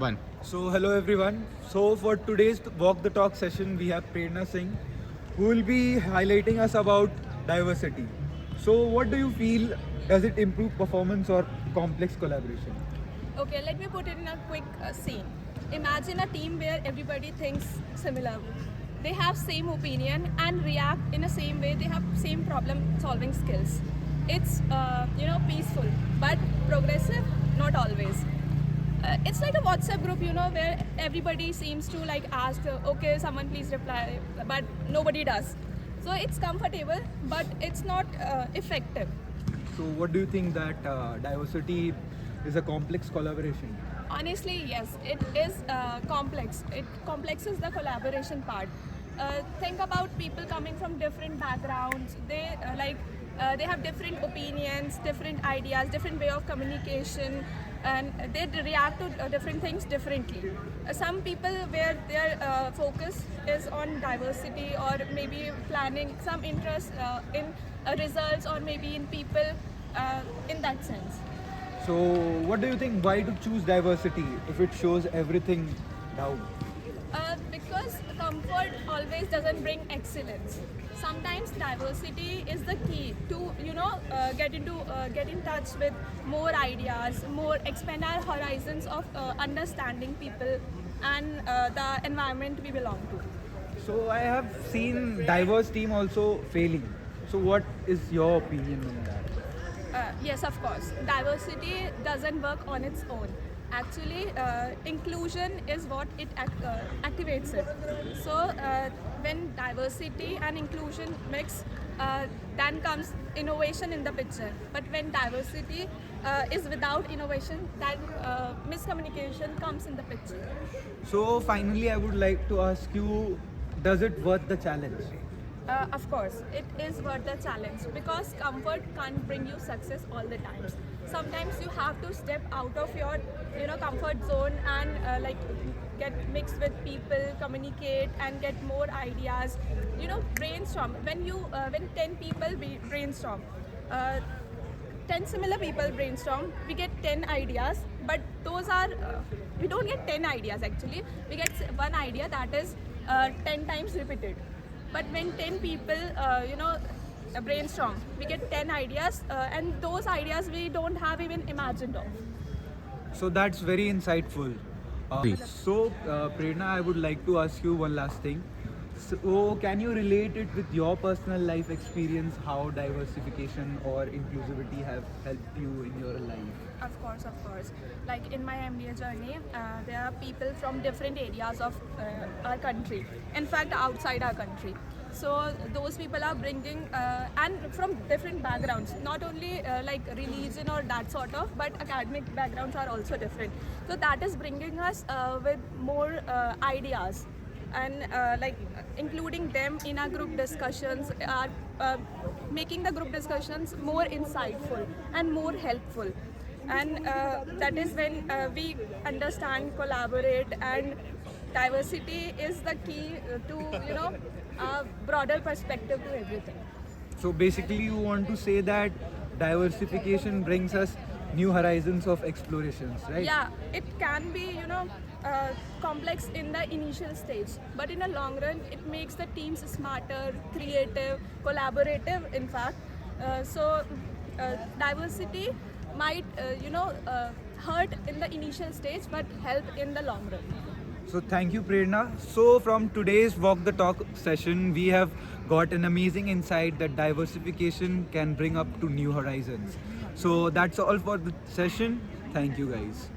One. So hello everyone. So for today's Walk the Talk session, we have Prerna Singh, who will be highlighting us about diversity. So what do you feel? Does it improve performance or complex collaboration? Okay, let me put it in a quick scene. Imagine a team where everybody thinks similar. They have same opinion and react in the same way. They have same problem solving skills. It's peaceful, but progressive, not always. It's like a WhatsApp group, where everybody seems to like ask, okay, someone please reply, but nobody does. So it's comfortable, but it's not effective. So what do you think that diversity is a complex collaboration? Honestly, yes, it is complex. It complexes the collaboration part. Think about people coming from different backgrounds. They have different opinions, different ideas, different way of communication, and they react to different things differently. Some people where their focus is on diversity or maybe planning, some interest in results or maybe in people in that sense. So what do you think? Why to choose diversity if it shows everything down? Because comfort always doesn't bring excellence. Sometimes diversity is the key to get in touch with more ideas, more expand our horizons of understanding people and the environment we belong to. So I have seen diverse team also failing. So what is your opinion on that? Yes, of course. Diversity doesn't work on its own. Actually, inclusion is what it activates it. So, when diversity and inclusion mix, then comes innovation in the picture. But when diversity is without innovation, then miscommunication comes in the picture. So finally, I would like to ask you, does it worth the challenge? Of course, it is worth the challenge because comfort can't bring you success all the times. Sometimes you have to step out of your, comfort zone and get mixed with people, communicate, and get more ideas. Brainstorm. When 10 people brainstorm, 10 similar people brainstorm, we get 10 ideas. But those are we don't get 10 ideas actually. We get one idea that is 10 times repeated. But when 10 people, brainstorm, we get 10 ideas, and those ideas we don't have even imagined of. So that's very insightful. Prerna, I would like to ask you one last thing. So, can you relate it with your personal life experience, how diversification or inclusivity have helped you in your life? Of course, of course. Like in my MBA journey, there are people from different areas of our country. In fact, outside our country. So those people are bringing and from different backgrounds, not only like religion or that sort of, but academic backgrounds are also different. So that is bringing us with more ideas and including them in our group discussions are making the group discussions more insightful and more helpful. And that is when we understand, collaborate, and diversity is the key to a broader perspective to everything. So basically, you want to say that diversification brings us new horizons of explorations, right? Yeah, it can be complex in the initial stage, but in the long run it makes the teams smarter, creative, collaborative in fact. Diversity might hurt in the initial stage but help in the long run. So thank you, Prerna. So from today's Walk the Talk session, we have got an amazing insight that diversification can bring up to new horizons. So that's all for the session. Thank you, guys.